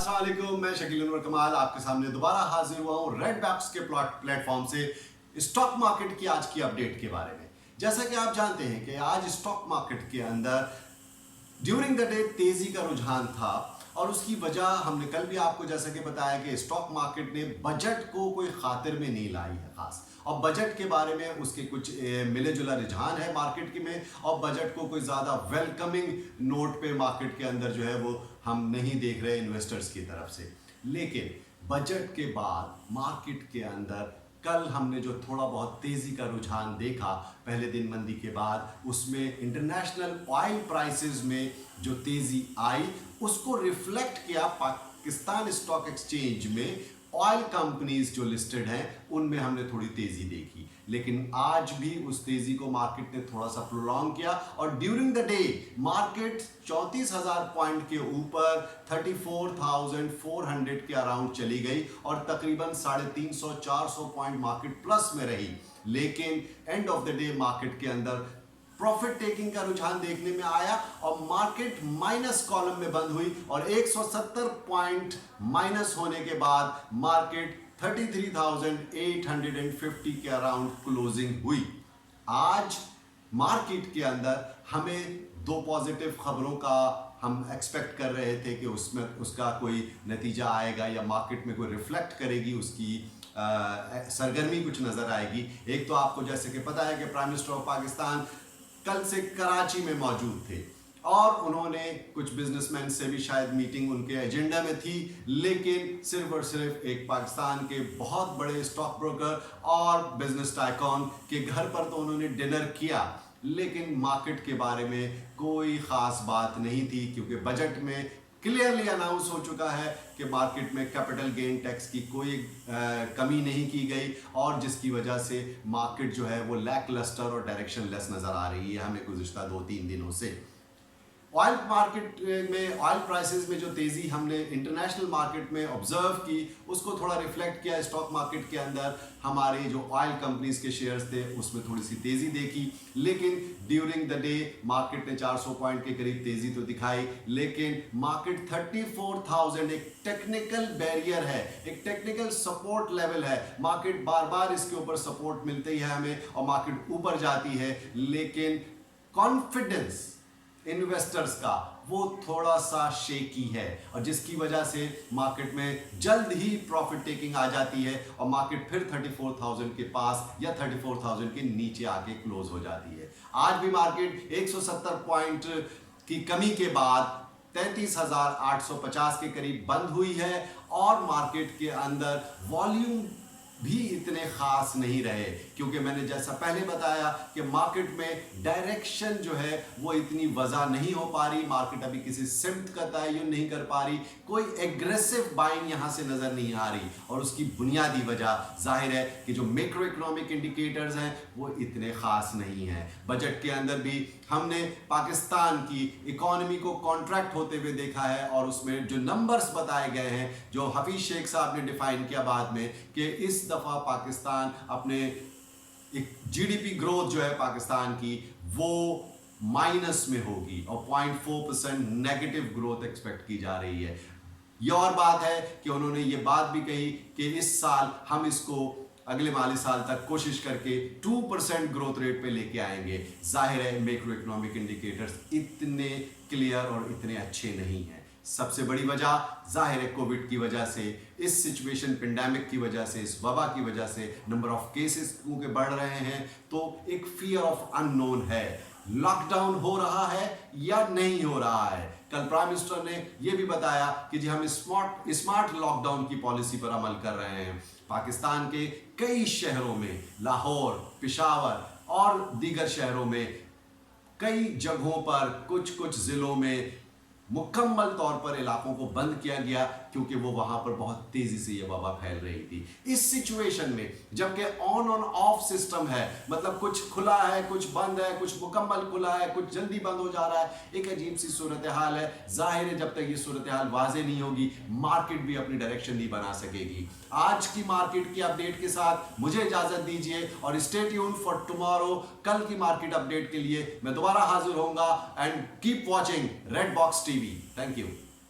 अस्सलाम वालेकुम, मैं शकील अनवर कमाल आपके सामने दोबारा हाजिर हुआ हूँ रेड बॉक्स के प्लेटफॉर्म से स्टॉक मार्केट की आज की अपडेट के बारे में। जैसा कि आप जानते हैं कि आज स्टॉक मार्केट के अंदर ड्यूरिंग द डे तेजी का रुझान था और उसकी वजह हमने कल भी आपको जैसा कि बताया कि स्टॉक मार्केट ने बजट को कोई खातिर में नहीं लाई है खास, और बजट के बारे में उसके कुछ मिले जुला रुझान है मार्केट की में, और बजट को कोई ज़्यादा वेलकमिंग नोट पे मार्केट के अंदर जो है वो हम नहीं देख रहे इन्वेस्टर्स की तरफ से। लेकिन बजट के बाद मार्केट के अंदर कल हमने जो थोड़ा बहुत तेज़ी का रुझान देखा पहले दिन मंदी के बाद, उसमें इंटरनेशनल ऑयल प्राइसेस में जो तेज़ी आई उसको रिफ्लेक्ट किया पाकिस्तान स्टॉक एक्सचेंज में। ऑयल कंपनीज जो लिस्टेड हैं उनमें हमने थोड़ी तेज़ी देखी, लेकिन आज भी उस तेज़ी को मार्केट ने थोड़ा सा प्रोलॉन्ग किया और during the day market 34,000 point के ऊपर 34,400 के अराउंड चली गई और तकरीबन 350-400 पॉइंट मार्केट प्लस में रही। लेकिन end of the day market के अंदर प्रॉफिट टेकिंग का रुझान देखने में आया और मार्केट माइनस कॉलम में बंद हुई और 170 पॉइंट माइनस होने के बाद मार्केट 33,850 के अराउंड क्लोजिंग हुई। आज मार्केट के अंदर हमें दो पॉजिटिव खबरों का हम एक्सपेक्ट कर रहे थे कि उसमें उसका कोई नतीजा आएगा या मार्केट में कोई रिफ्लेक्ट करेगी, उसकी सरगर्मी कुछ नज़र आएगी। एक तो आपको जैसे कि पता है कि प्राइम मिनिस्टर ऑफ पाकिस्तान कल से कराची में मौजूद थे और उन्होंने कुछ बिजनेसमैन से भी शायद मीटिंग उनके एजेंडा में थी, लेकिन सिर्फ और सिर्फ एक पाकिस्तान के बहुत बड़े स्टॉक ब्रोकर और बिजनेस टाइकॉन के घर पर तो उन्होंने डिनर किया, लेकिन मार्केट के बारे में कोई ख़ास बात नहीं थी क्योंकि बजट में क्लियरली अनाउंस हो चुका है कि मार्केट में कैपिटल गेन टैक्स की कोई कमी नहीं की गई और जिसकी वजह से मार्केट जो है वो लैक लस्टर और डायरेक्शन लेस नज़र आ रही है हमें गुज़िश्ता 2-3 दिनों से। ऑयल मार्केट में ऑयल प्राइसेस में जो तेज़ी हमने इंटरनेशनल मार्केट में ऑब्जर्व की उसको थोड़ा रिफ्लेक्ट किया स्टॉक मार्केट के अंदर। हमारे जो ऑयल कंपनीज के शेयर्स थे उसमें थोड़ी सी तेज़ी देखी, लेकिन ड्यूरिंग द डे मार्केट ने 400 पॉइंट के करीब तेज़ी तो दिखाई, लेकिन मार्केट 34,000 एक टेक्निकल बैरियर है, एक टेक्निकल सपोर्ट लेवल है। मार्केट बार बार इसके ऊपर सपोर्ट मिलते ही है हमें और मार्केट ऊपर जाती है, लेकिन कॉन्फिडेंस इन्वेस्टर्स का वो थोड़ा सा शेकी है और जिसकी वजह से मार्केट में जल्द ही प्रॉफिट टेकिंग आ जाती है और मार्केट फिर 34,000 के पास या 34,000 के नीचे आके क्लोज हो जाती है। आज भी मार्केट 170 पॉइंट की कमी के बाद 33,850 के करीब बंद हुई है और मार्केट के अंदर वॉल्यूम भी इतने खास नहीं रहे क्योंकि मैंने जैसा पहले बताया कि मार्केट में डायरेक्शन जो है वो इतनी वजह नहीं हो पा रही, मार्केट अभी किसी सिम्त का तयन नहीं कर पा रही, कोई एग्रेसिव बाइंग यहाँ से नज़र नहीं आ रही और उसकी बुनियादी वजह जाहिर है कि जो मैक्रो इकोनॉमिक इंडिकेटर्स हैं वो इतने खास नहीं हैं। बजट के अंदर भी हमने पाकिस्तान की इकोनॉमी को कॉन्ट्रैक्ट होते हुए देखा है और उसमें जो नंबर्स बताए गए हैं जो हफीज शेख साहब ने डिफाइन किया बाद में कि इस दफ़ा पाकिस्तान अपने एक जीडीपी ग्रोथ जो है पाकिस्तान की वो माइनस में होगी और 0.4% नेगेटिव ग्रोथ एक्सपेक्ट की जा रही है। ये और बात है कि उन्होंने ये बात भी कही कि इस साल हम इसको अगले माली साल तक कोशिश करके 2% ग्रोथ रेट पे लेके आएंगे। जाहिर है मैक्रो इकोनॉमिक इंडिकेटर्स इतने क्लियर और इतने अच्छे नहीं हैं। सबसे बड़ी वजह जाहिर है कोविड की वजह से, इस सिचुएशन पेंडेमिक की वजह से, इस वबा की वजह से नंबर ऑफ केसेस के बढ़ रहे हैं, तो एक फियर ऑफ अननोन है। लॉकडाउन हो रहा है या नहीं हो रहा है। कल प्राइम मिनिस्टर ने यह भी बताया कि जी हम स्मार्ट लॉकडाउन की पॉलिसी पर अमल कर रहे हैं। पाकिस्तान के कई शहरों में, लाहौर, पेशावर और दीगर शहरों में, कई जगहों पर, कुछ ज़िलों में मुकम्मल तौर पर इलाकों को बंद किया गया क्योंकि वो वहां पर बहुत तेजी से ये वबा फैल रही थी। इस सिचुएशन में जबकि ऑन ऑफ सिस्टम है, मतलब कुछ खुला है, कुछ बंद है, कुछ मुकम्मल खुला है, कुछ जल्दी बंद हो जा रहा है, एक अजीब सी सूरत हाल है। जाहिर है जब तक ये सूरत हाल वाजे नहीं होगी मार्केट भी अपनी डायरेक्शन नहीं बना सकेगी। आज की मार्केट की अपडेट के साथ मुझे इजाजत दीजिए और स्टे ट्यून फॉर टुमारो। कल की मार्केट अपडेट के लिए मैं दोबारा हाजिर होऊंगा and keep watching red box TV. Thank you.